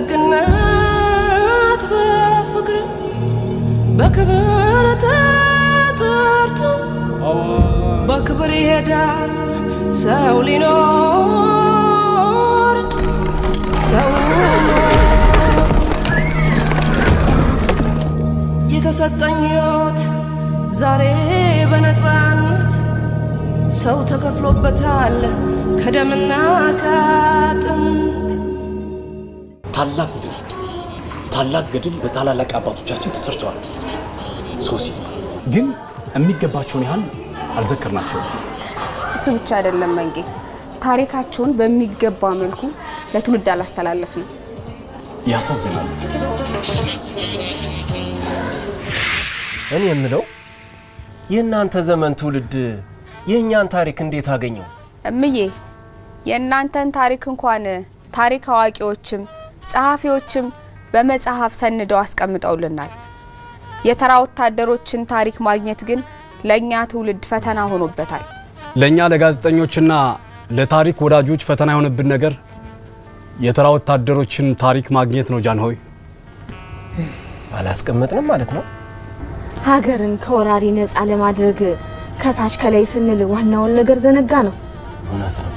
በደግነት በፍቅር በክብር ተጠርቶ በክብር ይሄዳል ሰው ሊኖር ሰው የተሰጠኝት ዛሬ በነፃነት ሰው ተከፍሎበታል ከደምና ከአጥንት ታላቅ ገድል በታላላቅ አባቶቻችን ተሰርቷል ሶሲ ግን የሚገባቸውን ያህል አልዘከርናቸውም እሱ ብቻ አይደለም መንጌ ታሪካቸውን በሚገባ መልኩ ለትውልድ አላስተላለፍንም ያሳዝናል እኔ የምለው የእናንተ ዘመን ትውልድ የኛን ታሪክ እንዴት አገኘው እምዬ የእናንተን ታሪክ እንኳን ታሪክ አዋቂዎችም ጸሐፊዎችም በመጽሐፍ ሰንደው አስቀምጠውልናል የተራ ወታደሮችን ታሪክ ማግኘት ግን ለኛ ትውልድ ፈተና ሆኖበታል ለኛ ለጋዜጠኞችና ለታሪክ ወዳጆች ፈተና የሆነብን ነገር የተራ ወታደሮችን ታሪክ ማግኘት ነው ጃንሆይ አላስቀመጥንም ማለት ነው ሀገርን ከወራሪ ነፃ ለማድረግ ከታች ከላይ ስንል ዋናውን ነገር ዘነጋ ነው እውነት ነው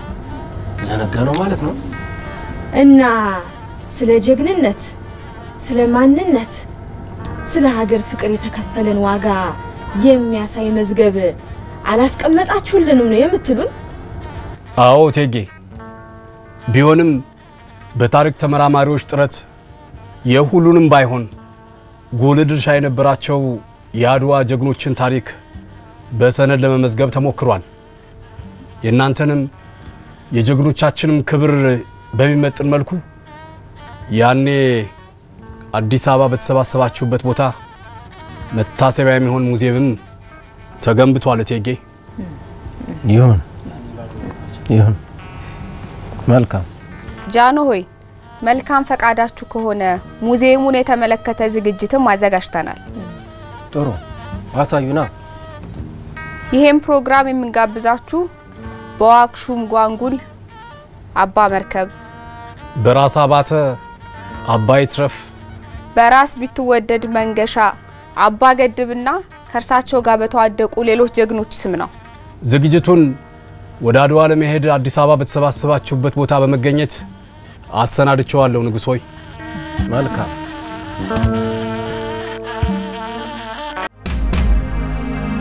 ዘነጋ ነው ማለት ነው እና ስለ ጀግንነት ስለ ማንነት ስለ ሀገር ፍቅር የተከፈለን ዋጋ የሚያሳይ መዝገብ አላስቀመጣችሁልንም ነው የምትሉን አዎ ቴጌ ቢሆንም በታሪክ ተመራማሪዎች ጥረት የሁሉንም ባይሆን ጎል ድርሻ የነበራቸው የአድዋ ጀግኖችን ታሪክ በሰነድ ለመመዝገብ ተሞክሯል የእናንተንም የጀግኖቻችንም ክብር በሚመጥን መልኩ ያኔ አዲስ አበባ በተሰባሰባችሁበት ቦታ መታሰቢያ የሚሆን ሙዚየም ተገንብቷል ቴጌ ይሁን መልካም ጃኖ ሆይ መልካም ፈቃዳችሁ ከሆነ ሙዚየሙን የተመለከተ ዝግጅትም አዘጋጅተናል ጥሩ አሳዩና ይሄን ፕሮግራም የምንጋብዛችሁ በዋክሹም ጓንጉል አባ መርከብ በራስ አባተ አባይ ትረፍ በራስ ቢትወደድ መንገሻ አባ ገድብና ከርሳቸው ጋር በተዋደቁ ሌሎች ጀግኖች ስም ነው ዝግጅቱን ወደ አድዋ ለመሄድ አዲስ አበባ በተሰባሰባችሁበት ቦታ በመገኘት አሰናድቻለሁ ንጉስ ሆይ መልካም